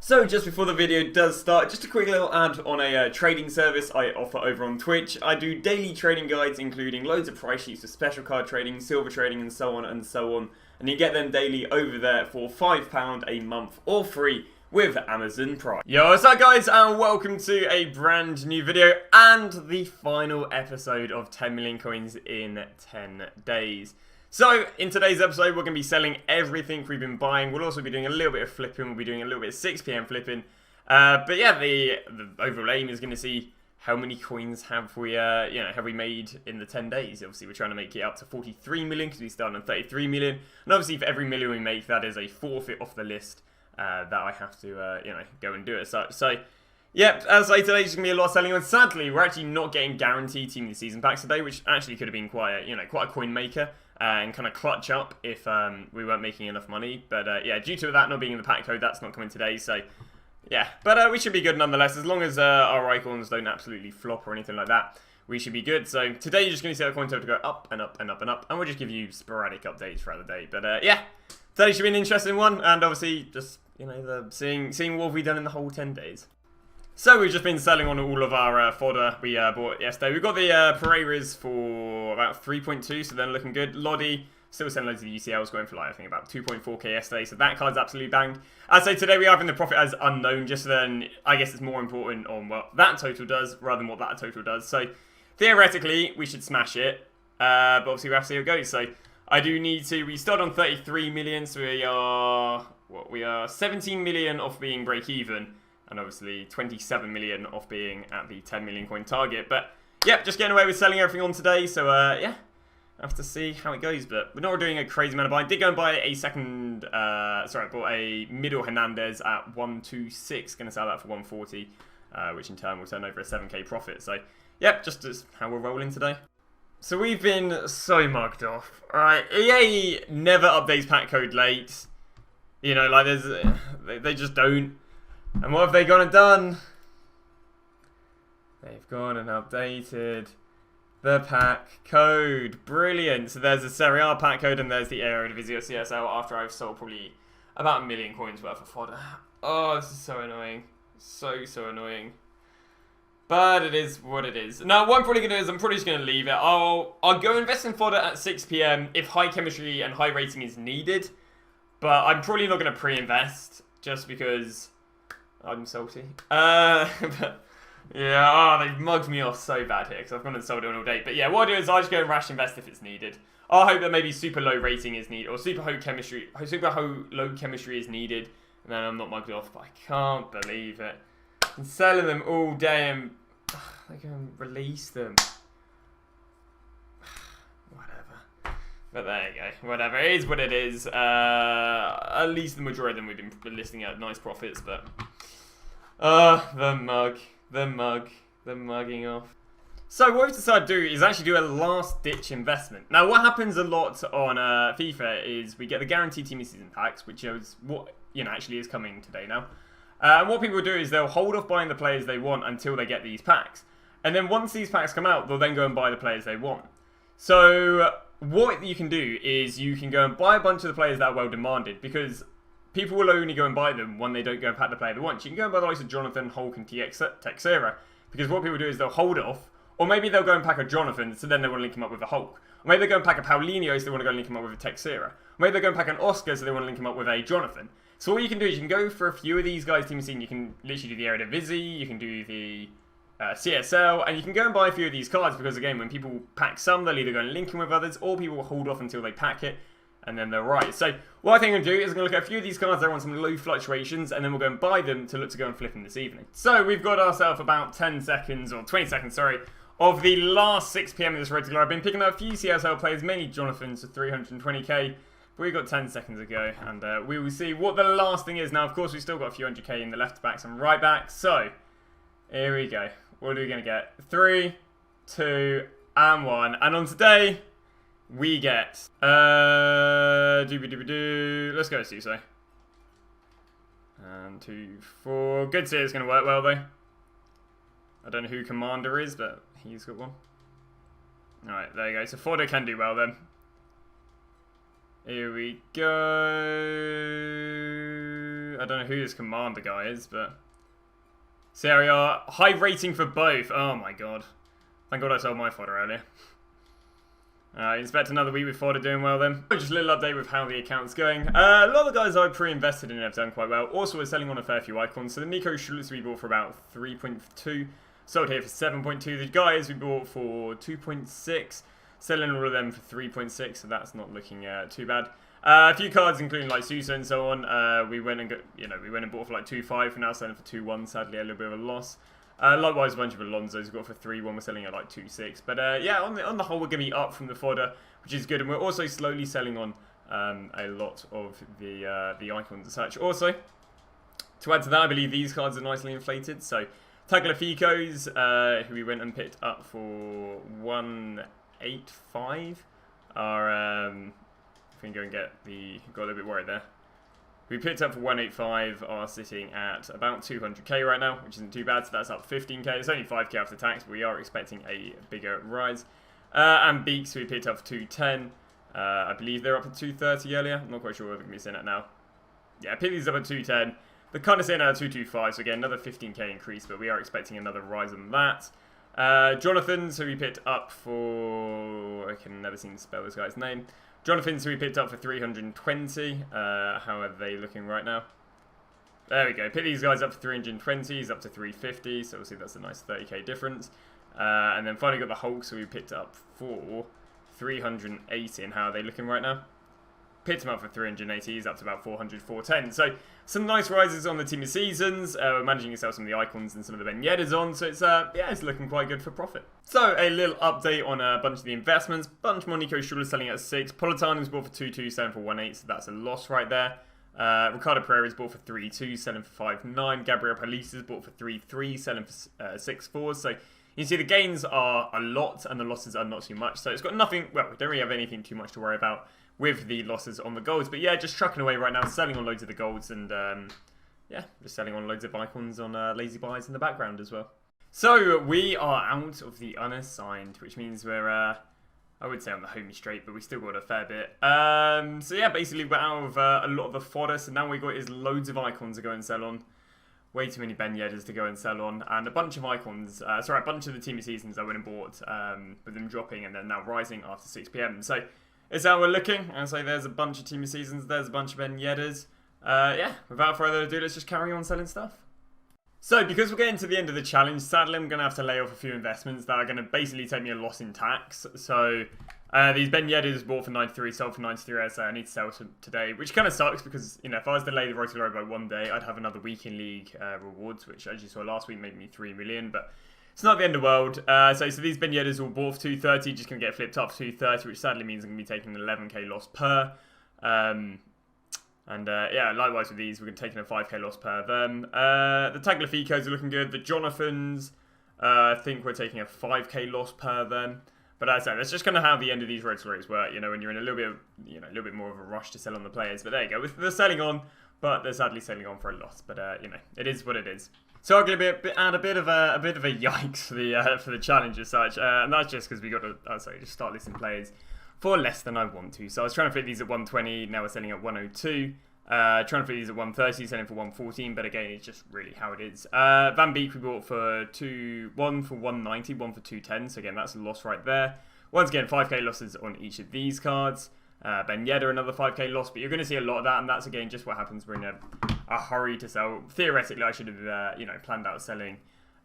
So just before the video does start, just a quick little ad on a trading service I offer over on Twitch. I do daily trading guides including loads of price sheets for special card trading, silver trading and so on and so on. And you get them daily over there for £5 a month or free with Amazon Prime. Yo, what's up guys, and welcome to a brand new video and the final episode of 10 million coins in 10 days. So, in today's episode, we're going to be selling everything we've been buying. We'll also be doing a little bit of flipping. We'll be doing a little bit of 6 PM flipping. But yeah, the overall aim is going to see how many coins have we made in the 10 days. Obviously, we're trying to make it up to 43 million because we started on 33 million. And obviously, for every million we make, that is a forfeit off the list that I have to, go and do as such. So, yep, as I say, today's just going to be a lot of selling. And sadly, we're actually not getting guaranteed team of the season packs today, which actually could have been quite a coin maker. And kind of clutch up if we weren't making enough money. But yeah, due to that not being in the pack code, that's not coming today. So yeah, but we should be good nonetheless. As long as our icons don't absolutely flop or anything like that, we should be good. So today you're just going to see our coin total go up and up and up and up. And we'll just give you sporadic updates throughout the day. But yeah, today should be an interesting one. And obviously just, seeing what we've done in the whole 10 days. So we've just been selling on all of our fodder we bought yesterday. We've got the Pereiras for about 3.2, so they're looking good. Lodi, still selling loads of the UCLs, going for like, I think about 2.4k yesterday, so that card's absolutely banged. I'd say today we are having the profit as unknown, just then I guess it's more important on what that total does rather than what that total does. So theoretically, we should smash it, but obviously we have to see how it goes. So I do need to, we start on 33 million, so we are 17 million off being break even. And obviously 27 million off being at the 10 million coin target. But yeah, just getting away with selling everything on today. So yeah, I have to see how it goes. But we're not doing a crazy amount of buying. Did go and buy a second, I bought a middle Hernandez at 126. Going to sell that for 140, which in turn will turn over a 7k profit. So yep, just as how we're rolling today. So we've been so mugged off. Alright, EA never updates pack code late. You know, like they just don't. And what have they gone and done? They've gone and updated the pack code. Brilliant. So there's the Serie A pack code and there's the Eredivisie CSL after I've sold probably about 1 million coins worth of fodder. Oh, this is so annoying. So annoying. But it is what it is. Now, what I'm probably going to do is I'm probably just going to leave it. I'll go invest in fodder at 6 PM if high chemistry and high rating is needed. But I'm probably not going to pre-invest just because I'm salty. But yeah, they've mugged me off so bad here because I've gone and sold it all day. But yeah, what I'll do is I'll just go and rash invest if it's needed. I'll hope that maybe super low rating is needed or super low chemistry is needed, and then I'm not mugged off. But I can't believe it. I'm selling them all day and they can release them. Whatever. But there you go. Whatever. It is what it is. At least the majority of them we've been listing at nice profits, but the mugging off. So what we've decided to do is actually do a last-ditch investment. Now, what happens a lot on FIFA is we get the guaranteed team of season packs, which is what actually is coming today now. And what people do is they'll hold off buying the players they want until they get these packs, and then once these packs come out, they'll then go and buy the players they want. So what you can do is you can go and buy a bunch of the players that are well demanded, because people will only go and buy them when they don't go and pack the player they want. You can go and buy the likes of Jonathan, Hulk, and Texera, because what people do is they'll hold off, or maybe they'll go and pack a Jonathan, so then they want to link him up with a Hulk. Or maybe they'll go and pack a Paulinho, so they want to go and link him up with a Texera. Or maybe they'll go and pack an Oscar, so they want to link him up with a Jonathan. So what you can do is you can go for a few of these guys' team scene. You can literally do the Eredivisie, you can do the CSL, and you can go and buy a few of these cards, because again, when people pack some, they'll either go and link them with others, or people will hold off until they pack it, and then they're right. So what I think I'm going to do is I'm going to look at a few of these cards that want some low fluctuations, and then we'll go and buy them to look to go and flip them this evening. So we've got ourselves about 10 seconds, or 20 seconds, sorry, of the last 6 PM of this road to glory. I've been picking up a few CSL players, mainly Jonathans for 320k, but we've got 10 seconds to go, and we will see what the last thing is. Now, of course, we've still got a few 100k in the left backs and right backs, so here we go. What are we going to get? 3, 2, and 1. And on today, we get let's go Suso. And 2, 4. Good to see it's going to work well though. I don't know who Commander is, but he's got one. Alright, there you go. So fodder can do well then. Here we go. I don't know who this commander guy is, but... So here we are. High rating for both. Oh my god. Thank god I sold my fodder earlier. Expect another week with fodder doing well then. Just a little update with how the account's going. A lot of the guys I pre-invested in have done quite well. Also, we're selling on a fair few icons. So the Nico Schultz we bought for about 3.2. Sold here for 7.2. The guys we bought for 2.6. Selling all of them for 3.6. So that's not looking too bad. A few cards, including like Suso and so on. We went and bought for like 2.5. We're now selling for 2.1. Sadly, a little bit of a loss. Likewise, a bunch of Alonso's we've got for 3.1. We're selling at like 2.6. But yeah, on the whole, we're going to be up from the fodder, which is good. And we're also slowly selling on a lot of the icons and such. Also, to add to that, I believe these cards are nicely inflated. So Tagliafico's, who we went and picked up for 1.85, are if we can go and get got a little bit worried there. We picked up for 1.85, are sitting at about 200k right now, which isn't too bad, so that's up 15k. It's only 5k after tax, but we are expecting a bigger rise. And Beaks, we picked up for 210. I believe they're up at 230 earlier. I'm not quite sure what they're going to be sitting at now. Yeah, pick these up at 210. They're kind of sitting at 225, so again, another 15k increase, but we are expecting another rise on that. Jonathan, so we picked up for... I can never seem to spell this guy's name. Jonathan, so we picked up for 320. How are they looking right now? There we go. Pick these guys up for 320. He's up to 350. So obviously that's a nice 30k difference. And then finally got the Hulk, so we picked up for 380. And how are they looking right now? Picked him up for 380. He's up to about 400, 410. So some nice rises on the team of seasons. We're managing to sell some of the icons and some of the Benyetas on. So it's yeah, it's looking quite good for profit. So a little update on a bunch of the investments. Bunch more Nico Schultz selling at 6. Politano's bought for 2.2, selling for 1.8. So that's a loss right there. Ricardo Pereira's bought for 3.2, selling for 5.9. Gabriel Palisa's bought for 3.3, selling for 6.4. So you can see the gains are a lot and the losses are not too much. So it's got nothing, well, we don't really have anything too much to worry about with the losses on the golds. But yeah, just trucking away right now, selling on loads of the golds and yeah, just selling on loads of icons on lazy buys in the background as well. So we are out of the unassigned, which means we're, I would say on the homie straight, but we still got a fair bit. So yeah, basically we're out of a lot of the fodder, so now we got is loads of icons to go and sell on. Way too many Benyetas to go and sell on, and a bunch of icons, sorry, a bunch of the team of seasons I went and bought, with them dropping and then now rising after 6 PM. So it's how we're looking, and so there's a bunch of team of seasons, there's a bunch of Benyetas. Yeah, without further ado, let's just carry on selling stuff. So, because we're getting to the end of the challenge, sadly I'm going to have to lay off a few investments that are going to basically take me a loss in tax. So, these Benyetas bought for 93, sold for 93, so I need to sell some today, which kind of sucks because, you know, if I was to delay the Road to Glory by one day, I'd have another week in league rewards, which as you saw last week made me 3 million, but it's not the end of the world. So these Benyetas all bought for 230, just going to get flipped up for 230, which sadly means I'm going to be taking an 11k loss per. Yeah, likewise with these, we're going to take in a 5k loss per them. The Tagliaficos are looking good. The Jonathans, I think we're taking a 5k loss per them. But as I said, that's just kind of how the end of these Road to Glories work. You know, when you're in a little bit, a little bit more of a rush to sell on the players. But there you go. They're selling on, but they're sadly selling on for a loss. But you know, it is what it is. So I'm going to add a bit of a yikes for the challenge as such, and that's just because we got to just start listing players for less than I want to. So I was trying to fit these at 120, now we're selling at 102. Trying to fit these at 130, selling for 114, but again, it's just really how it is. Van Beek we bought for 1 for 190, 1 for 210, so again, that's a loss right there. Once again, 5k losses on each of these cards. Benyetas, another 5k loss, but you're going to see a lot of that, and that's again just what happens. We're in a hurry to sell. Theoretically, I should have planned out selling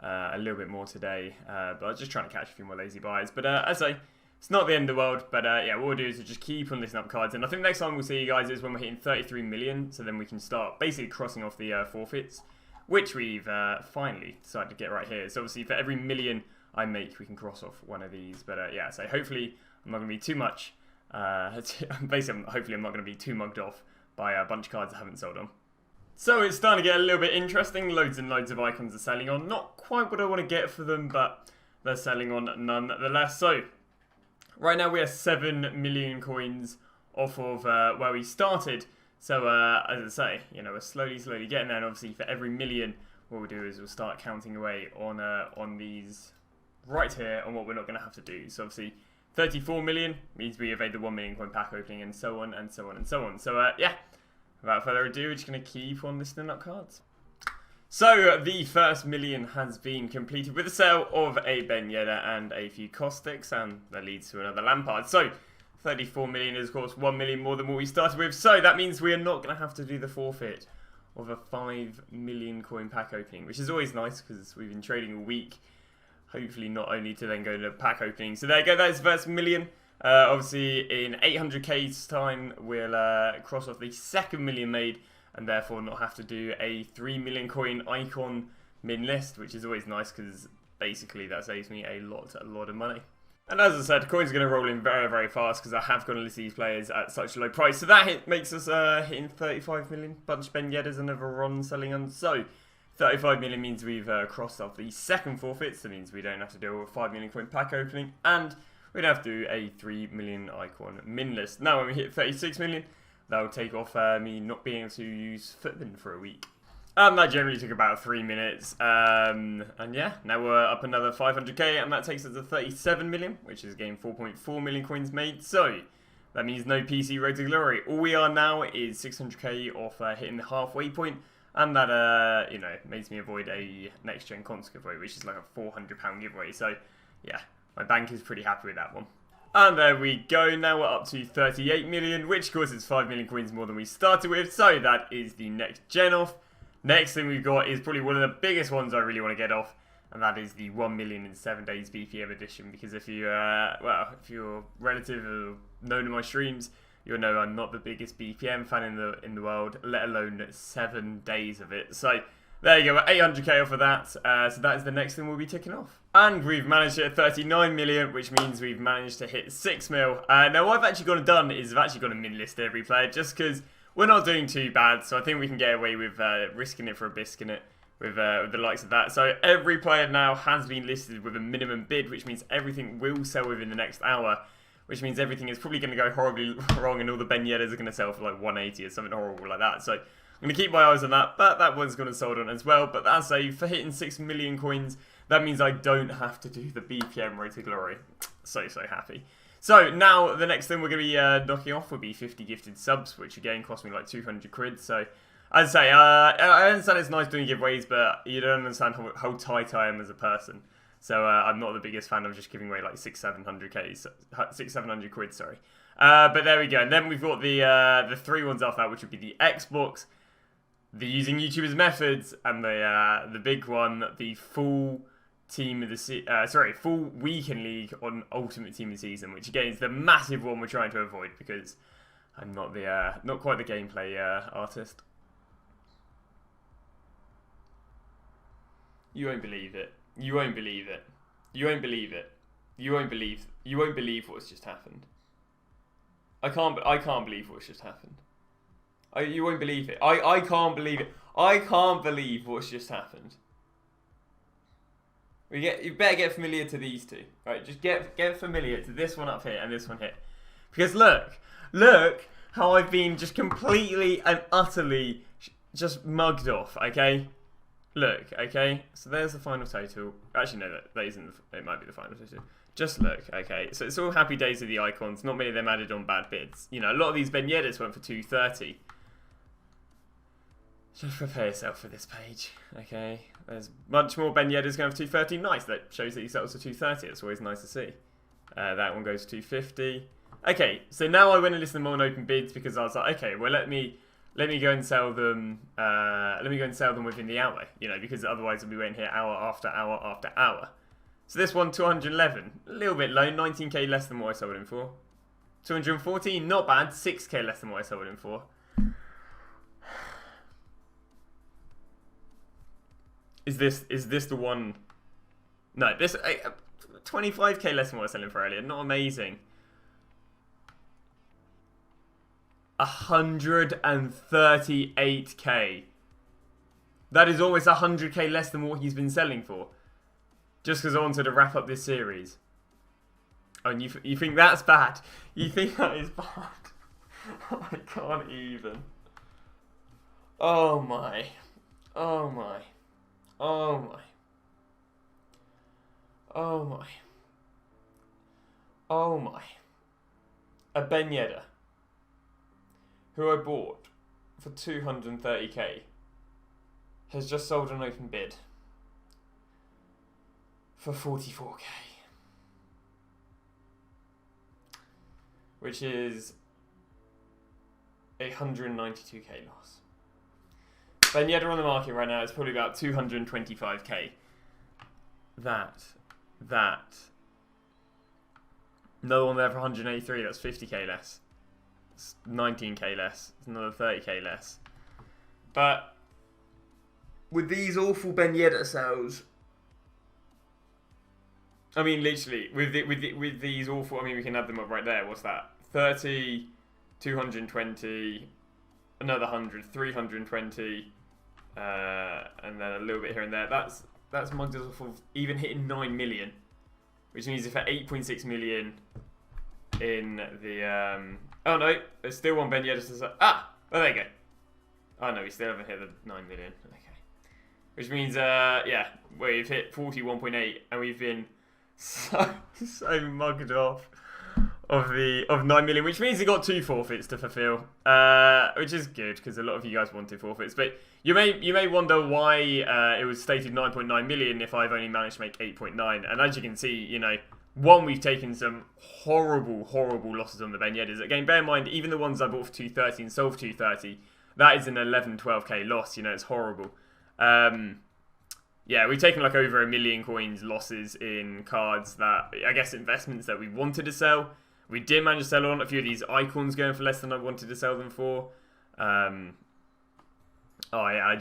a little bit more today, but I was just trying to catch a few more lazy buys. But as I say, it's not the end of the world, but yeah, what we'll do is we'll just keep on listing up cards, and I think next time we'll see you guys is when we're hitting 33 million, so then we can start basically crossing off the forfeits, which we've finally decided to get right here. So obviously for every million I make, we can cross off one of these, but yeah, so hopefully I'm not going to be too much, basically hopefully I'm not going to be too mugged off by a bunch of cards I haven't sold on. So it's starting to get a little bit interesting, loads and loads of icons are selling on, not quite what I want to get for them, but they're selling on nonetheless. So right now we are 7 million coins off of where we started. So as I say, we're slowly getting there. And obviously for every million, what we'll do is we'll start counting away on these right here on what we're not going to have to do. So obviously 34 million means we evade the 1 million coin pack opening and so on and so on and so on. So yeah, without further ado, we're just going to keep on listing up cards. So, the first million has been completed with the sale of a Ben Yedder and a few Caustics, and that leads to another Lampard. So, 34 million is, of course, 1 million more than what we started with. So, that means we are not going to have to do the forfeit of a 5 million coin pack opening, which is always nice because we've been trading a week. Hopefully not only to then go to pack opening. So, there you go. That's the first million. Obviously, in 800k's time, we'll cross off the second million made, and therefore not have to do a 3 million coin icon min list, which is always nice because basically that saves me a lot of money. And as I said, coins are going to roll in very, very fast because I have gone to list these players at such a low price. So that makes us hitting 35 million. Bunch Ben Yedders, another Ron selling on. So 35 million means we've crossed off the second forfeit. So it means we don't have to do a 5 million coin pack opening, and we don't have to do a 3 million icon min list. Now when we hit 36 million, that will take off me not being able to use Footman for a week. That generally took about 3 minutes. And yeah, now we're up another 500k, and that takes us to 37 million, which is again 4.4 million coins made. So that means no PC Road to Glory. All we are now is 600k off hitting the halfway point, and that you know, makes me avoid a next gen console giveaway, which is like a £400 giveaway. So yeah, my bank is pretty happy with that one. And there we go, now we're up to 38 million, which of course is 5 million coins more than we started with, so that is the next gen off. Next thing we've got is probably one of the biggest ones I really want to get off, and that is the 1 million in 7 days BPM edition, because if you, well, if you're relative or known to my streams, you'll know I'm not the biggest BPM fan in the world, let alone 7 days of it. So there you go, 800k off of that, so that is the next thing we'll be ticking off. And we've managed to hit 39 million, which means we've managed to hit 6 mil. Now what I've actually gone and done is I've actually gone and min list every player, just because we're not doing too bad, so I think we can get away with risking it for a biscuit with the likes of that. So every player now has been listed with a minimum bid, which means everything will sell within the next hour, which means everything is probably going to go horribly wrong, and all the Ben Yedders are going to sell for like 180 or something horrible like that. So I'm going to keep my eyes on that, but that one's going to sold on as well. But that's for hitting 6 million coins, that means I don't have to do the BPM Road to Glory. So happy. So now the next thing we're going to be knocking off will be 50 gifted subs, which again cost me like 200 quid. So I'd say, I understand it's nice doing giveaways, but you don't understand how tight I am as a person. So I'm not the biggest fan of just giving away like 600-700 quid, sorry. But there we go. And then we've got the 3 ones after that, which would be the Xbox, the using YouTubers methods, and the big one, the full team of the full weekend league on Ultimate Team of the Season, which again is the massive one we're trying to avoid because I'm not not quite the gameplay artist. You won't believe it. You won't believe it. You won't believe it. You won't believe what's just happened. I can't believe what's just happened. You won't believe it. I can't believe it. I can't believe what's just happened. You better get familiar to these two. Right, just get familiar to this one up here and this one here. Because look how I've been just completely and utterly just mugged off, okay? Look, okay? So there's the final total. Actually, no, that isn't, it might be the final total. Just look, okay? So it's all happy days of the icons. Not many of them added on bad bids. You know, a lot of these Ben Yedders went for 230. Just prepare yourself for this page, okay? There's much more Ben Yedders going for 230. Nice, that shows that he settles for 230. That's always nice to see. That one goes to 250. Okay, so now I went and listened to more on open bids because I was like, okay, well let me go and sell them. Let me go and sell them within the hour, you know, because otherwise we'll be waiting here hour after hour after hour. So this one, 211, a little bit low, 19k less than what I sold him for. 214, not bad, 6k less than what I sold him for. Is this the one? No, this 25k less than what I was selling for earlier. Not amazing. 138k. That is almost 100k less than what he's been selling for. Just because I wanted to wrap up this series. Oh, and you think that's bad? You think that is bad? I can't even. Oh my. Oh my. Oh my. Oh my. Oh my. A Ben Yedder, who I bought for 230k has just sold an open bid for 44k, which is a 192k loss. Ben Yedder on the market right now is probably about 225k. That. Another one there for 183, that's 50k less. It's 19k less. It's another 30k less. But with these awful Ben Yedder sales, I mean, literally, with these awful, I mean, we can add them up right there. What's that? 30, 220, another 100, 320, and then a little bit here and there. That's mugged us off of even hitting 9 million, which means if at 8.6 million in the oh no, there's still one Ben Yedder. Oh, there you go. Oh no, we still haven't hit the 9 million. Okay, which means yeah, we've hit 41.8, and we've been so mugged off of 9 million, which means he got 2 forfeits to fulfill, which is good because a lot of you guys wanted forfeits. But you may wonder why it was stated 9.9 million if I've only managed to make 8.9. And as you can see, you know, one, we've taken some horrible losses on the Ben Yedders. Again, bear in mind, even the ones I bought for 230 and sold for 230, that is an 11-12k loss. You know, it's horrible. Yeah, we've taken like over 1 million coins losses in cards that, I guess, investments that we wanted to sell. We did manage to sell on a few of these icons going for less than I wanted to sell them for. Oh yeah, I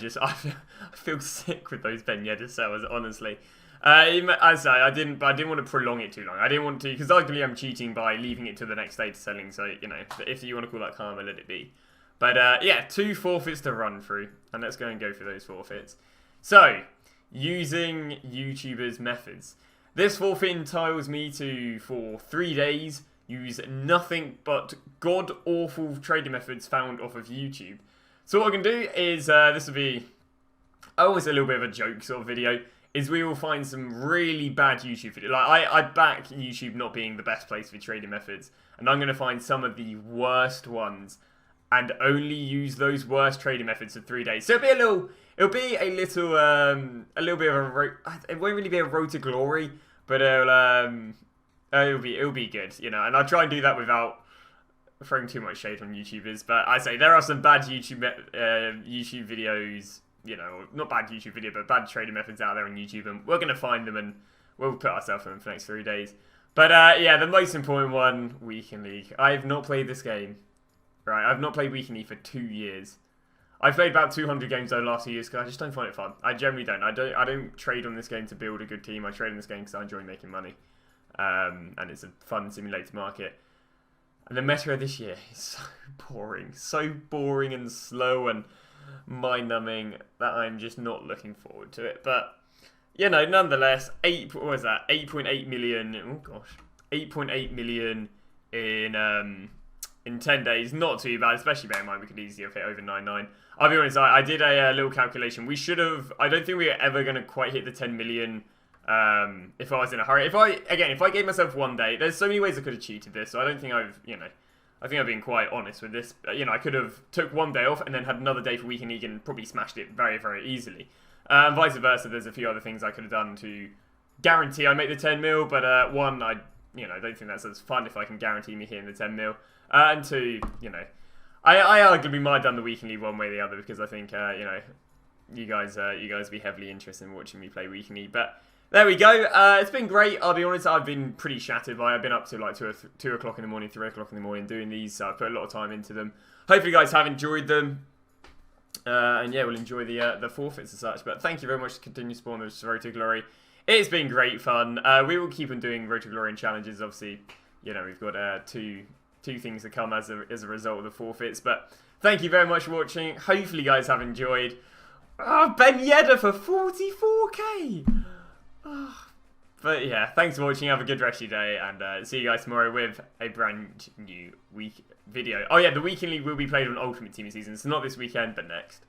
feel sick with those Ben Yedder sales, honestly. As I say, I didn't want to prolong it too long. I didn't want to, because arguably I'm cheating by leaving it to the next day to selling. So, you know, if you want to call that karma, let it be. But yeah, 2 forfeits to run through, and let's go and go for those forfeits. So, using YouTubers' methods. This forfeit entitles me to, for 3 days, use nothing but god-awful trading methods found off of YouTube. So what I can do is, this will be always a little bit of a joke sort of video, is we will find some really bad YouTube videos. Like, I back YouTube not being the best place for trading methods, and I'm going to find some of the worst ones, and only use those worst trading methods for 3 days. So it'll be a little bit of a, it won't really be a road to glory, but it'll be good, you know. And I'll try and do that without throwing too much shade on YouTubers. But I say there are some bad YouTube videos, you know, not bad YouTube video, but bad trading methods out there on YouTube, and we're gonna find them and we'll put ourselves in them for the next 3 days. But yeah, the most important one, Weekend League. I have not played this game. Right, I've not played Weekend League for 2 years. I've played about 200 games over the last few years because I just don't find it fun. I generally don't. I don't trade on this game to build a good team. I trade on this game because I enjoy making money. And it's a fun simulated market. And the meta of this year is so boring and slow and mind-numbing that I'm just not looking forward to it. But, you know, nonetheless, 8.8 million, oh gosh, 8.8 million in 10 days, not too bad, especially bear in mind we could easily have hit over 9.9. I'll be honest, I did a little calculation. We should have, I don't think we were ever going to quite hit the 10 million if I was in a hurry. If I gave myself 1 day, there's so many ways I could have cheated this, so I don't think I think I've been quite honest with this. You know, I could have took 1 day off and then had another day for Weekend League and probably smashed it very, very easily. Vice versa, there's a few other things I could have done to guarantee I make the 10 mil, but one, I don't think that's as fun if I can guarantee me hitting the 10 mil. And two, you know, I arguably might have done the Weekend League one way or the other because I think, you know, you guys be heavily interested in watching me play Weekend League. But there we go. It's been great. I'll be honest, I've been pretty shattered by it. I've been up to like 2 o'clock in the morning, 3 o'clock in the morning doing these. So I've put a lot of time into them. Hopefully you guys have enjoyed them. And yeah, we'll enjoy the forfeits and such. But thank you very much for continuing to spawn this Road to Glory. It's been great fun. We will keep on doing Road to Glory and challenges. Obviously, you know, we've got two things to come as a result of the forfeits. But thank you very much for watching. Hopefully you guys have enjoyed. Oh, Ben Yedder for 44k! Oh. But yeah, thanks for watching. Have a good rest of your day. And see you guys tomorrow with a brand new week video. Oh yeah, the Weekend League will be played on Ultimate Team season. So not this weekend, but next.